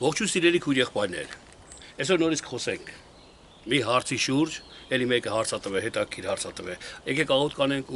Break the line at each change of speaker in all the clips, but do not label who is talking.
Ողջույն սիրելի քույր եղբայրներ։ Այսօր նորից խոսենք։ Մի հարցի շուրջ, ելի մեկը հարցատվե, հետաքրքիր հետաքրքիր հարցատվե։ Եկեք աղոտ կանենք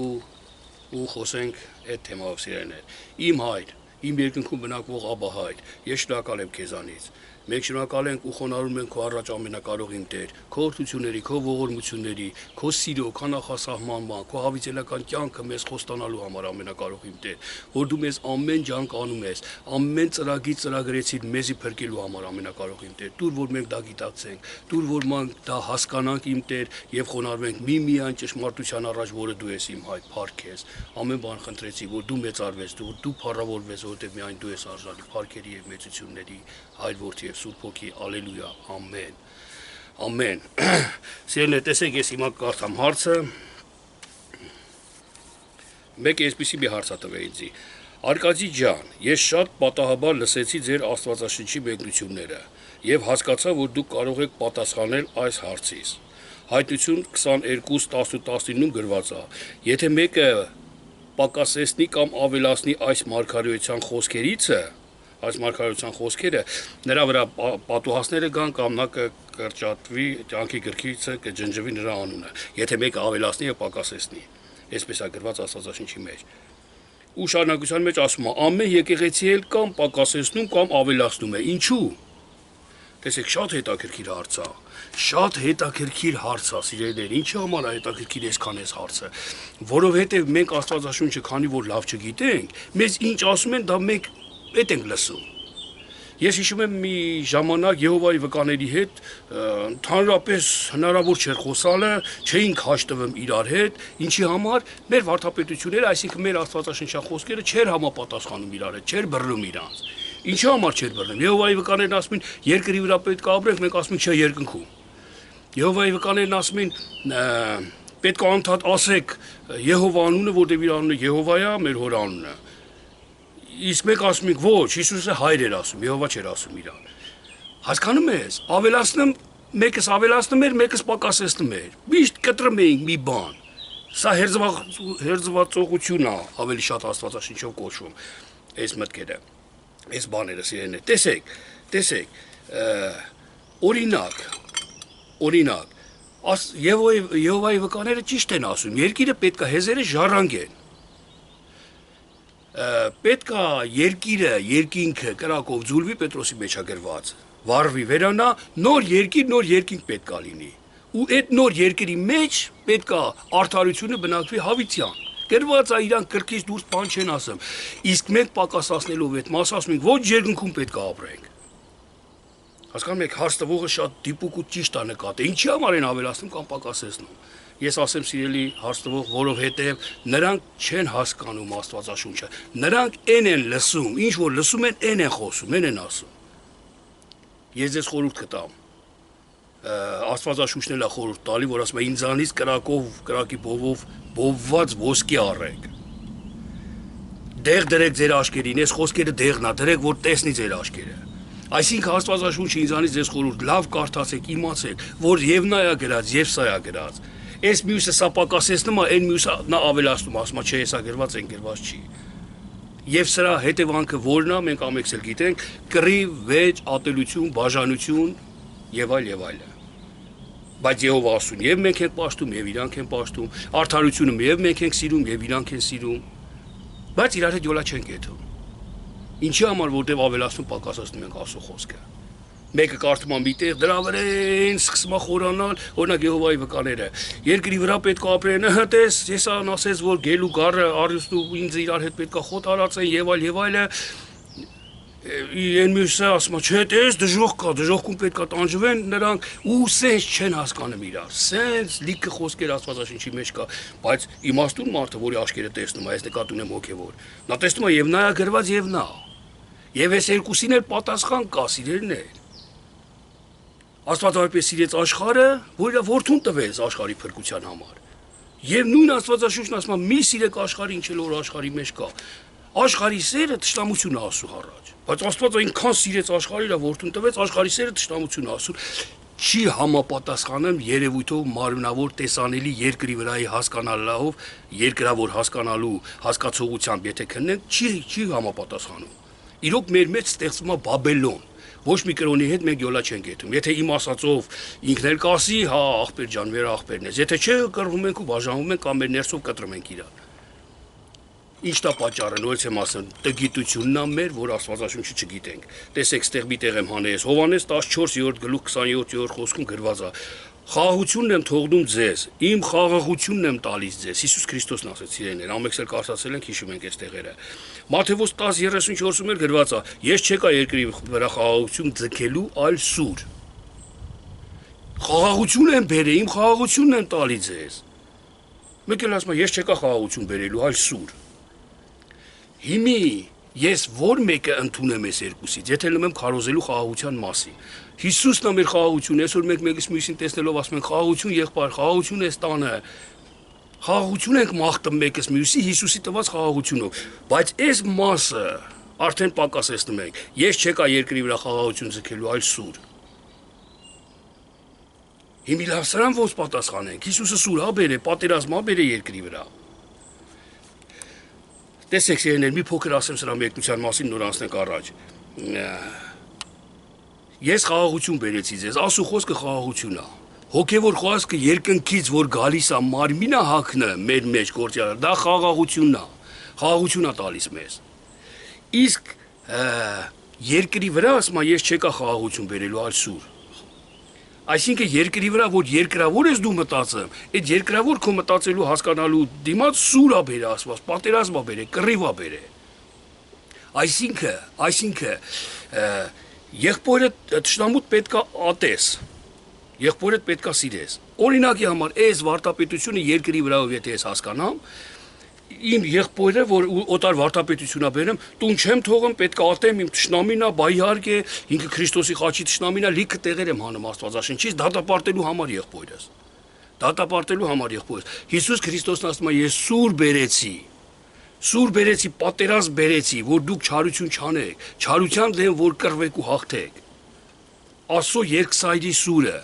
ու խոսենք այդ թեմայով սիրելիներ։ Իմ հայր, իմ երկնքում բնակվող Աբա հայր, ես շնորհակալ եմ քեզանից։ Մենք շնորհակալ ենք ու խոնարհում ենք քո առաջ ամենակարող իմ Տեր, քո օրհնությունների, քո ողորմությունների, քո սիրո, քո նախասահմանման, քո հավիտենական կյանքը մեզ խոստանալու համար ամենակարող իմ Տեր, որ դու մեզ ամեն ջանք անում ես, ամեն ծրագիր ծրագրեցիր մեզի փրկելու համար ամենակարող իմ Տեր, դուր որ մենք դա գիտակցենք, դուր որ մենք դա հասկանանք իմ Տեր եւ խոնարհվենք միմիայն ճշմարտության առաջ, որը դու ես իմ հայր, փառք ես։ Ամեն բան խնդրեցի, որ դու մեծարվես, դու փառավորվես, որովհետեւ միայն դու ես արժանի փառքերի եւ մեծությունների հայր որդի Սուրբ ոգի, ալելույա, ամեն, ամեն, սիրելիներ, տեսեք ես հիմա կարդամ հարցը, մեկ այսպիսի մի հարց տվե ինձի, Արկադի ջան, ես շատ պատահաբար լսեցի ձեր Աստվածաշնչի մեկնությունները և հասկացա, որ դուք կարող եք պատասխանել այս հարցից, հայտնություն 22:10-19 գրված է, եթե մեկը պակասեցնի կամ ավելացնի այս մարգարեության խոսքերիցը, այս մարգարեության խոսքերը նրա վրա պատուհասները գան կամ նա կկրճատվի կյանքի գրքիցը կջնջվի նրա անունը եթե մեկը ավելացնի եւ պակասեցնի այսպես է գրված Աստվածաշնչի մեջ ու շարունակության մեջ ասում է ամեն եկեղեցի էլ կամ պակասեցնում կամ ավելացնում է ինչու տեսեք շատ հետաքրքիր հարց է շատ հետաքրքիր հարց է սիրելիներ ինչի համար է հետաքրքիր այսքան այս հարցը որովհետեւ մենք Աստվածաշունչը քանի որ լավ չգիտենք մեզ ինչ ասում են դա մենք Այդ ենք լսում։ Ես հիշում եմ մի ժամանակ Եհովայի վկաների հետ ընդհանրապես հնարավոր չէր խոսալը, չէինք հաշտվում իրար հետ, ինչի համար մեր վարդապետությունները, այսինքն մեր Աստվածաշնչյան խոսքերը չէր համապատասխանում իրար հետ, չէր բռնում իրանց։ Ինչի համար չէր բռնում։ Եհովայի վկաներն ասում են, երկրի վրա պետք է ապրենք, մենք ասում ենք, չէ, երկնքում։ Եհովայի վկաներն ասում են, պետք է անդադ ասեք Եհովա անունը, որտեղ իր անունը Եհովա է, մեր հոր անունը։ Իսկ մեկ ասում ենք ոչ, Հիսուսը հայր էր ասում, Եհովա չէր ասում իրան։ Հասկանում ես, ավելացնում, մեկս ավելացնում էր, մեկս պակասեցնում էր։ Միշտ կտրում էինք մի բան։ Սա հերձվածողություն է, ավելի շատ Աստվածաշնչով կոչվում։ Այս մտքերը, այս բաները սիրելիներ։ Տեսեք, օրինակ, Եհովայի վկաները ճիշտ են ասում, երկիրը պետք է հեզերը ժառանգեն։ Պետք է երկինքը կրակով ձուլվի Պետրոսի մեջ է գրված, վառվի վերանա, նոր երկինք պետք է լինի։ Ու այդ նոր երկրի մեջ պետք է արդարությունը բնակվի հավիտյան։ Գրված է իրան կրկից դուրս բան չեն ասում։ Իսկ մենք պակասացնելով այդ մասը ասում ենք, ոչ երկնքում պետք է ապրենք։ Հասկանում եք, հարց տվողը շատ դիպուկ ու ճիշտ է նկատել։ Ինչի համար են ավելացնում կամ պակասեցնում։ Ես ասեմ սիրելի հարց տվող, որովհետև նրանք չեն հասկանում Աստվածաշունչը։ Նրանք այն են լսում, ինչ որ լսում են, այն են խոսում, այն են ասում։ Ես ձեզ խորհուրդ կտամ։ Աստվածաշունչն էլ է խորհուրդ տալի, որ ասում է ինձանից կրակի բովով բովված ոսկի առեք։ Դեղ դրեք ձեր աշկերին, այս խոսքերը դեղն է, դրեք, որ տեսնի ձեր աշկերը։ Այսինքն Աստվածաշունչը ինձանից ձեզ խորհուրդ լավ կարդացեք, իմացեք, որ եւ նա է գրած, եւ սա է գրած։ Այս մյուսը սա պակասեցնում է, այն մյուսը նա ավելացնում, ասում է, չէ, հեսա գրված, այն գրված չի։ Եվ սրա հետևանքը որն է, մենք ամենքս էլ գիտենք, կռիվ, վեճ, ատելություն, բաժանություն եւ այլ։ Բայց Եհովա ասում, եւ մենք ենք պաշտում, եւ իրանք են պաշտում, արդարությունը եւ մենք ենք սիրում, եւ իրանք են սիրում։ Բայց իրար հետ յոլա չեն կեթում։ Ինչի համար որտեվ ավելացնում պակասացնում ենք ասու խոսքը։ Մեկը կարդում է միտեղ, դրա վրա են սկսում է խորանալ, օրինակ Եհովայի վկաները։ Երկրի վրա պետք է ապրեն, տես, Եսան ասեց, որ գելու գառը արյուստ ու ինձ իրար հետ պետք է խոտ արածեն եւ այլը։ Այն մյուսը ասում է, չէ, տես, դժոխք կա, դժոխքում պետք է տանջվեն նրանք ու սենց չեն հասկանում իրար։ Սենց լիքը խոսքեր Աստվածաշնչի մեջ կա, բայց իմաստուն մարդը, որի աշկերը տեսնում է, այս նկատի ունեմ հոգևոր։ Նա տեսնում է եւ նա է գրված եւ նա։ Եվ այս երկուսին էլ պատասխան կա, սիրելիներ։ Աստված այնպես սիրեց աշխարհը, որ իր որդուն տվեց աշխարհի փրկության համար։ Եվ նույն Աստվածաշունչն ասում է՝ մի սիրեք աշխարհին, ինչ որ աշխարհի մեջ կա։ Աշխարհի սերը թշնամություն է ասում առաջ։ Բայց Աստված այնքան սիրեց աշխարհը, իր որդուն տվեց, աշխարհի սերը թշնամություն է ասում։ Չի համապատասխանում երևույթով մարմնավոր տեսանելի երկրի վրայի հասկանալով, երկրավոր հասկանալու հասկացողությամբ, եթե քննենք, չի համապատասխանում։ Իրոք մեր մեջ ստեղծվում է Բաբելոն, Ոչ մի կրոնի հետ մենք յոլա չենք եթում։ Եթե իմ ասածով ինքն էլ կասի, հա, աղբեր ջան, մեր աղբերն է։ Եթե չէ, կռվում ենք ու բաժանվում ենք կամ մեր ներսով կտրում ենք իրար։ Ինչն է պատճառը, նորից եմ ասում, տգիտությունն է մեր, որ Աստվածաշունչը չգիտենք։ Տեսեք, ստեղ մի տեղ եմ հանես։ Հովհաննես 14-րդ գլուխ 27-րդ խոսքում գրված է. Խաղաղությունն եմ թողնում ձեզ, իմ խաղաղությունն եմ տալիս ձեզ։ Հիսուս Քրիստոսն ասեց իրեններ, ամենքս էլ կարդացել ենք, հիշում ենք այս տեղերը։ Մատթեոս 10:34-ում էլ գրված է. Ես չեկա երկրի վրա խաղաղություն ձգելու, այլ սուր։ Խաղաղություն եմ բերել, իմ խաղաղությունն եմ տալի ձեզ։ Մեկ էլ ասում է, ես չեկա խաղաղություն բերելու, այլ սուր։ Հիմի ես որ մեկը ընդունեմ այս երկուսից, եթե լսեմ քարոզելու խաղաղության մասին։ Հիսուսն է մեր խաղաղությունը, այսօր մենք մեկից մյուսին տեսնելով ասում ենք խաղաղություն եղբայր, խաղաղություն էս տանը։ Խաղաղություն ենք մաղթում մեկից մյուսի Հիսուսի տված խաղաղությունով, բայց այս մասը արդեն պակասեցնում ենք։ Ես չեկա երկրի վրա խաղաղություն ձգելու, այլ սուր։ Հիմի լավ սրան ոնց պատասխանենք։ Հիսուսը սուր հա բերե, պատերազմ հա բերե երկրի վրա։ Տեսեք, սիրելիներ, մի փոքր ասեմ սրա մեկնության մասին, նոր անցնենք առաջ։ Ես խաղաղություն բերեցի ձեզ, ասու խոսքը խաղաղություն է։ Հոգևոր խոսքը երկնքից, որ գալիս է մարմինը հագնը մեր մեջ գործյալ, դա խաղաղությունն է։ Խաղաղություն է տալիս մեզ։ Իսկ երկրի վրա ասում է, ես չեկա խաղաղություն բերելու, այլ սուր։ Այսինքն երկրի վրա որ երկրավոր ես դու մտածում, այդ երկրավոր քո մտածելու հասկանալու դիմաց սուր է բերե ասված, պատերազմ է բերե, կռիվ է բերե։ Այսինքն եղբորը տշնամուտ պետքա ատես, եղբորդ պետքա սիրես։ Օրինակի համար այս վարտապետությունը երկրի վրայով եթե ես հասկանամ, իմ եղբորը, որ օտար վարտապետությունա բերեմ, տուն չեմ թողում, պետք է ատեմ իմ տշնամինա, բայ իհարկե, ինքը Քրիստոսի խաչի տշնամինա, լիքը տեղեր եմ հանում Աստվածաշնչից, դատապարտելու համար եղբորս։ Դատապարտելու համար եղբորս։ Հիսուս Քրիստոսն ասում է, ես սուր բերեցի, պատերազմ բերեցի, որ դուք չարություն չանեք, չարության դեմ որ կռվեք ու հաղթեք։ Աստծո երկսայրի սուրը։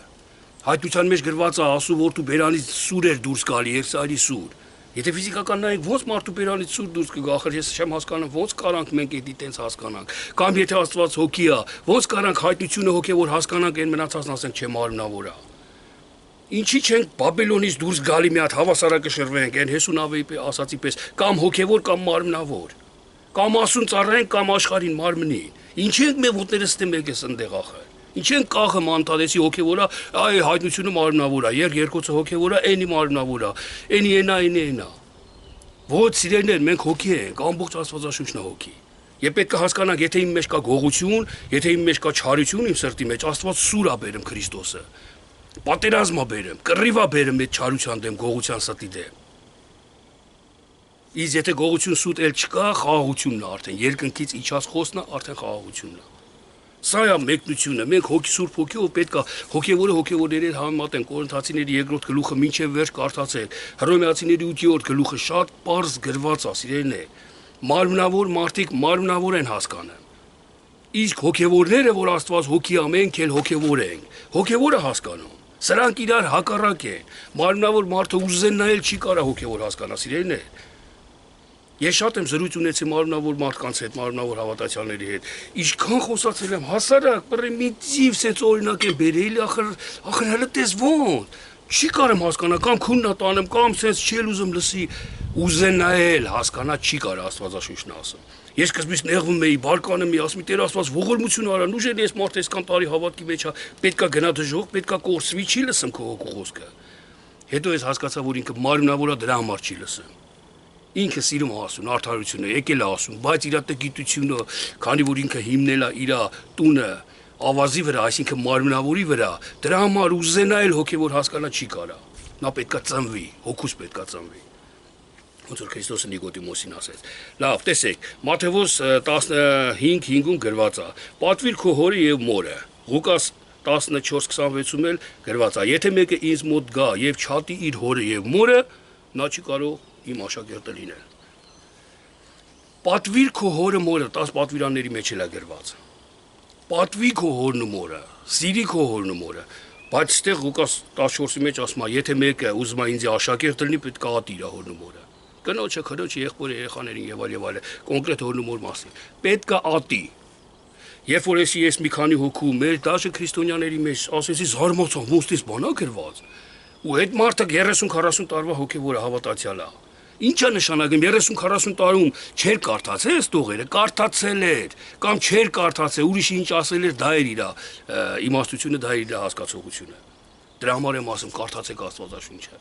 Հայտնության մեջ գրված է, ասու որ դու բերանից սուր էր դուրս գալի, երկսայրի սուր։ Եթե ֆիզիկական նայեք, ոնց մարդու բերանից սուր դուրս կգա, ախր ես չեմ հասկանում, ոնց կարանք մենք էդի տենց հասկանանք։ Կամ եթե Աստված հոգի է, ոնց կարանք հայտնությունը հոգևոր հասկանանք, այն մնացածն ասենք չէ մարմնավոր է։ Ինչի չենք Բաբելոնից դուրս գալի մի հատ հավասարակշռվենք, այն Հեսունավեի ասացի պես, կամ հոգևոր կամ մարմնավոր։ Կամ ասուն ծառայենք կամ աշխարհին մարմնին։ Ինչի ենք մենք ոտներս ստեմ եք էս ընդեղ ախր։ Ինչի ենք կախը մանտադեսի հոգևորա, այ հայտնությունը մարմնավոր է, երկոցը հոգևոր է, այնի մարմնավոր է, այնի այնա։ Ոչ սիրելիներ, մենք հոգի ենք, ամբողջ Աստվածաշունչն է հոգի։ Եվ պետք է հասկանանք, եթե իմ մեջ կա գողություն, եթե իմ մեջ կա չարություն իմ սրտի մեջ, Աստված սուր է բերում Քրիստոսը։ Պատերազմ է բերում, կռիվ է բերում այդ չարության դեմ, գողության ստի դեմ։ Իսկ եթե գողություն սուտ էլ չկա, խաղաղությունն է արդեն, երկնքից իջած խոսքն է, արդեն խաղաղությունն է։ Սա է մեկնությունը, մենք հոգի սուրբ հոգիով պետք է հոգևորը հոգևորների հետ համեմատենք, Կորինթացիների 2-րդ գլուխը մինչև վերջ կարդացել, Հռոմեացիների 8-րդ գլուխը շատ պարզ գրված է, սիրելիներ։ Մարմնավոր մարդիկ մարմնավոր են հասկանում։ Իսկ հոգևորները, որ Աստված հոգի է, մենք էլ հոգևոր ենք, հոգևորը հասկանում։ Սրանք իրար հակառակ են։ Մարմնավոր մարդը ուզեն նայել չի կարա հոգևոր հասկանա, սիրելիներ։ Ես շատ եմ զրույց ունեցի մարմնավոր մարդկանց հետ, մարմնավոր հավատացյալների հետ։ Ինչքան խոսացել եմ, հասարակ, պրիմիտիվ սենց օրինակ եմ բերել, ախր հələ տես ոնց։ Չի կարեմ հասկանալ, կամ քուննա տանեմ, կամ սենց չի ուզում լսի, ուզեն նայել, հասկանա չի կարա Աստվածաշունչն ասում։ Ես սկզբից նեղվում էի, բարկանում էի, ասում Տեր Աստված ողորմություն արա, ուժեն ես մարդ այսքան տարի հավատքի մեջ է, պետքա գնա դժոխք, պետքա կորսվի, չի լսում քո հոգու խոսքը։ Հետո ես հասկացա, որ ինքը մարմնավոր է, դրա համար չի լսում։ Ինքը սիրում ասում, արդարությունը եկել է ասում, բայց իր տգիտությունը, քանի որ ինքը հիմնել է իր տունը ավազի վրա, այսինքն մարմնավորի վրա, դրա համար ուզենայել հոգևոր հասկանա չի կարա։ Նա պետքա ծնվի, հոգուց պետքա ծնվի։ Ոնց որ Քրիստոսը Նիկոդիմոսին ասեց։ Լավ, տեսեք, Մատթեոս 15:5-ում գրված է. Պատվիր քո հորը եւ մորը։ Ղուկաս 14:26-ում էլ գրված է. Եթե մեկը ինձ մոտ գա եւ չատի իր հորը եւ մորը, նա չի կարող իմ աշակերտը լինել։ Պատվիր քո հորը մորը 10 պատվիրանների մեջ էլ է գրված։ Պատվի քո հորն ու մորը, սիրի քո հորն ու մորը, բայց այստեղ Ղուկաս 14-ի մեջ ասում է, եթե մեկը ուզում է ինձ աշակերտ լինի, պետք է ատի իր հորն ու մորը։ Կնոջը, քրոջը, եղբորը, երեխաներին եւ այլ, կոնկրետ հորն ու մոր մասին։ Պետք է ատի։ Երբ որ ես մի քանի հոգու մեր դաշը քրիստոնյաների մեջ ասեցի զարմացան ոնց բան ա գրված։ Ու այդ մարդը 30-40 տարվա հոգևորը հավատացյալ է։ Ինչ է նշանակում 30-40 տարում չէր կարդացել այս տողերը, կարդացել էր, կամ չէր կարդացել, ուրիշ ինչ ասել էր, դա էր իր իմաստությունը, դա էր իր հասկացողությունը։ Դրա համար եմ ասում կարդացեք Աստվածաշունչը։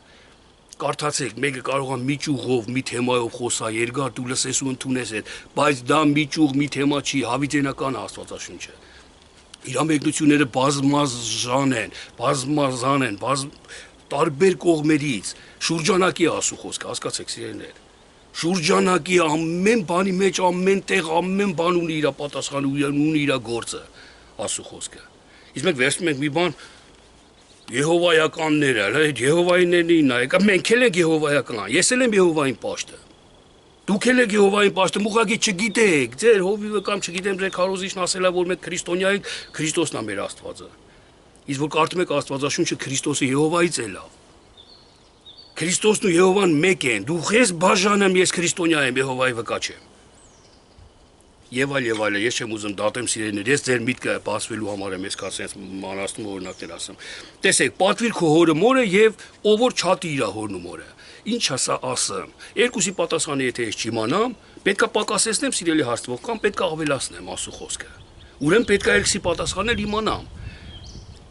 Կարդացեք, մեկը կարող է մի ճյուղով, մի թեմայով խոսա, երկար դու լսես ու ընդունես այդ, բայց դա մի ճյուղ, մի թեմա չի, հավիտենական Աստվածաշունչը։ Իր մեկնությունները բազմազան են, տարբեր կողմերից, շուրջանակի ասու խոսքը, հասկացեք սիրելիներ։ Շուրջանակի ամեն բանի մեջ, ամեն տեղ, ամեն բան ունի իր պատասխանը, ունի իր գործը, ասու խոսքը։ Իսկ մենք վերցնում ենք մի բան Եհովայականները, այդ Եհովայիներին նայեք, մենք էլ ենք Եհովայական, ես էլ եմ Եհովային պաշտը։ Դուք էլ եք Եհովային պաշտը, ուղղակի չգիտեք, ձեր հովիվը կամ չգիտեմ ձեր քարոզիչն ասել է, որ մենք քրիստոնյա ենք, Քրիստոսն է մեր Աստվածը։ Իսկ որ կարդում եք Աստվածաշունչը, Քրիստոսը Եհովայից է լավ։ Քրիստոսն ու Եհովան մեկ են, դու ես բաժանեմ, ես քրիստոնյա եմ, Եհովայի վկա չեմ։ Եվ այլ, ես չեմ ուզում դատեմ սիրելիներ, ես ձեր միտքը բացվելու համար եմ ես կասենց մանաստում օրինակներ ասեմ։ Տեսեք, պատվիր քո հորը մորը եւ ով որ չատի իր հորն ու մորը։ Ինչ ասա ասեմ։ Երկուսի պատասխանը եթե ես չիմանամ, պետքա պակասեցնեմ սիրելի հարցվող կամ պետքա ավելացնեմ ասու խոսքը։ Ուրեմն պետքա երկսի պատասխանել իմանամ։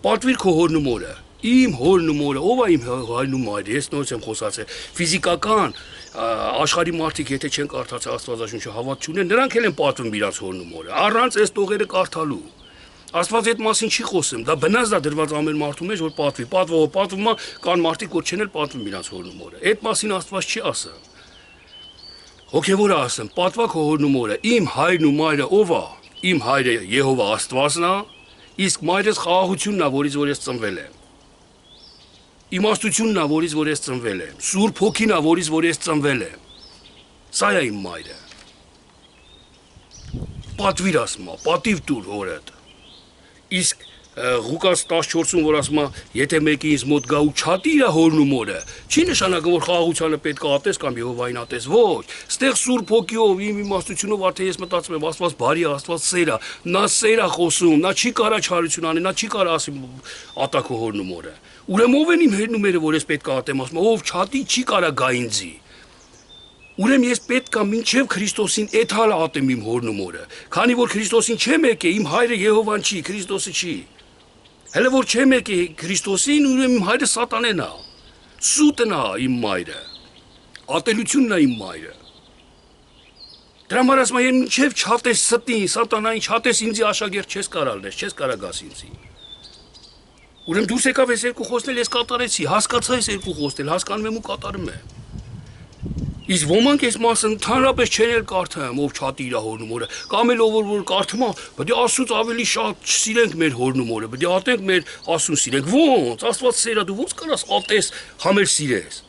Պատվիր քո հորն ու մորը։ Իմ հորն ու մորը, ով է իմ հորն ու մայրը, ես նորից եմ խոսացել։ Ֆիզիկական աշխարհի մարդիկ եթե չեն կարդացել Աստվածաշունչը հավատ չունեն, նրանք էլ են պատվում իրաց հորն ու մորը, առանց այս տողերը կարդալու։ Աստված այդ մասին չի խոսում, դա բնած դա դրված ամեն մարդու մեջ որ պատվի, պատվում է, կան մարդիկ որ չեն էլ պատվում իրաց հորն ու մորը։ Այդ մասին Աստված չի ասում։ Հոգևորը ասում, պատվա քո հորն ու մորը, իմ հայրն ու մայրը ով է։ Իմ հայրը Եհովա Աստվածն է, իսկ մայրս խաղաղությունն է, որից որ ես ծնվել եմ։ Իմաստությունն է, որից որ ես ծնվել եմ, Սուրբ Հոգին է, որից որ ես ծնվել եմ։ Սա է իմ մայրը։ Պատվիր ասում է, պատիվ տուր հորդ։ Իսկ Ղուկաս 14-ում որ ասում է, եթե մեկը ինձ մոտ գա ու չատի իր հորն ու մորը, չի նշանակում որ խաղաղությանը պետք է ատես կամ Եհովային ատես, ոչ։ Ստեղ Սուրբ Հոգիով, իմ իմաստությունով արդեն ես մտածում եմ, Աստված բարի է, Աստված սեր է, նա սեր է խոսում, նա չի կարա չարություն անի, նա չի կարա ասի ատա քո հորն ու մորը։ Ուրեմն ով են իմ հերն ու մերը, որ ես պետք է ատեմ, ասում ով չատի չի կարա գա ինձի։ Ուրեմն ես պետք է մինչև Քրիստոսին էթալ ատեմ իմ հորն ու մորը, քանի որ Քրիստոսին չեմ եկե, իմ հայրը Եհովան չի, Քրիստոսը չի։ Հələ որ չեմ եկե Քրիստոսին, ուրեմն իմ հայրը սատանեն է, սուտն է իմ մայրը, ատելությունն է իմ մայրը։ Դրա համար ասում եմ, մինչև չատես ստին, սատանային չատես ինձի աշակերտ չես կարա լնես, չես կարա գաս ինձի։ Ուրեմն դուրս եկավ այս երկու խոսնել, ես կատարեցի, հասկացա այս երկու խոսնել, հասկանում եմ ու կատարում եմ։ Իսկ ոմանք այս մասը ընդհանրապես չեն էլ կարդում, ով չատի իր հորն ու մորը, կամ էլ ով որ կարդում է, պետք է Աստծուց ավելի շատ սիրենք մեր հորն ու մորը, պետք է ատենք մեր Աստծուն սիրենք։ Ոնց, Աստված սեր է, դու ոնց կարաս ատես, համեր սիրես։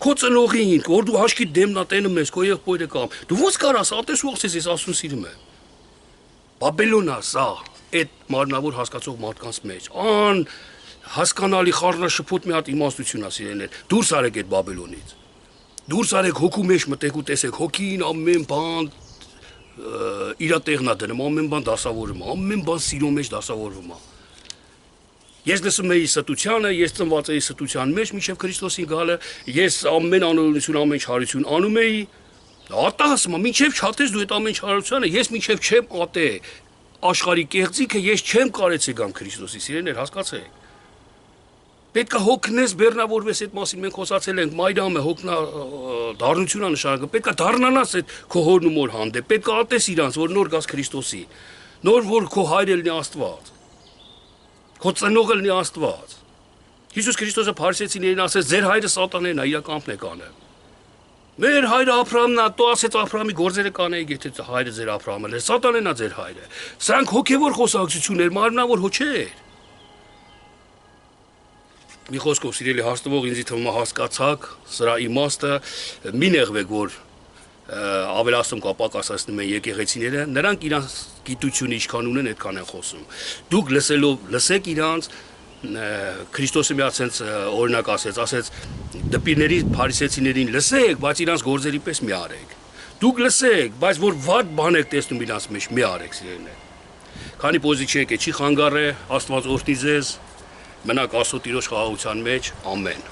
Քո ծնողին, որ դու հաշկի դեմնա տենում ես, քո եղբայրը կամ, դու ոնց կարաս ատես ու ասես ես Աստծուն սիրում եմ։ Բաբելոնա սա, այդ մարմնավոր հասկացող մարդկանց մեջ, հասկանալի խառնաշփոթ մի հատ իմաստություն է սիրելիներ, դուրս արեք այդ Բաբելոնից։ Դուրս արեք հոգու մեջ մտեք ու տեսեք հոգին ամեն բան իր տեղն է դնում, ամեն բան դասավորում է, ամեն բան սիրո մեջ դասավորվում է։ Ես լսում էի ստությանը, ես ծնված էի ստության մեջ, մինչև Քրիստոսին գալը, ես ամեն անօրինություն, ամեն չարություն անում էի։ Ատա ասում եմ, մինչև չատես դու այդ ամեն չարությանը, ես մինչև չեմ ատե աշխարհի կեղծիքը, ես չեմ կարեցի գամ Քրիստոսի սիրելիներ, հասկացեք։ Պետք է հոգնես բեռնավորվես այդ մասին մենք խոսացել ենք մայրամը հոգնա դառնությունն է նշանակում պետք է դառնանաս այդ քո հորն ու մոր հանդեպ պետք է ատես իրանց որ նոր գաս Քրիստոսի նոր որ քո հայրը լինի Աստված քո ծնողը լինի Աստված Հիսուս Քրիստոսը փարիսեցիներին ասեց ձեր հայրը սատանեն է իր կամքն է կանը մեր հայրը Աբրահամն է դու ասեց Աբրահամի գործերը կանեիք եթե հայրը ձեր Աբրահամը էր սատանեն է ձեր հայրը սրանք հոգևոր խոսակցություններ մարմնավոր հոչեր Մի խոսքով սիրելի հաստվող ինձ թվում է հասկացաք սրա իմաստը մի նեղվեք որ ավելացում կամ պակասացնում են եկեղեցիները նրանք իրանց գիտությունը ինչքան ունեն այդքան են խոսում դուք լսելով լսեք իրանց Քրիստոսը մի ասենց օրինակ ասեց դպիրների փարիսեցիներին լսեք բայց իրանց գործերի պես մի արեք դուք լսեք բայց որ վատ բան եք տեսնում իրանց մեջ մի արեք սիրելիներ Քանի պոզիչի եկե չի խանգարե, Աստված օրհնի ձեզ, մնաք Աստծո Տիրոջ խաղաղության մեջ, ամեն։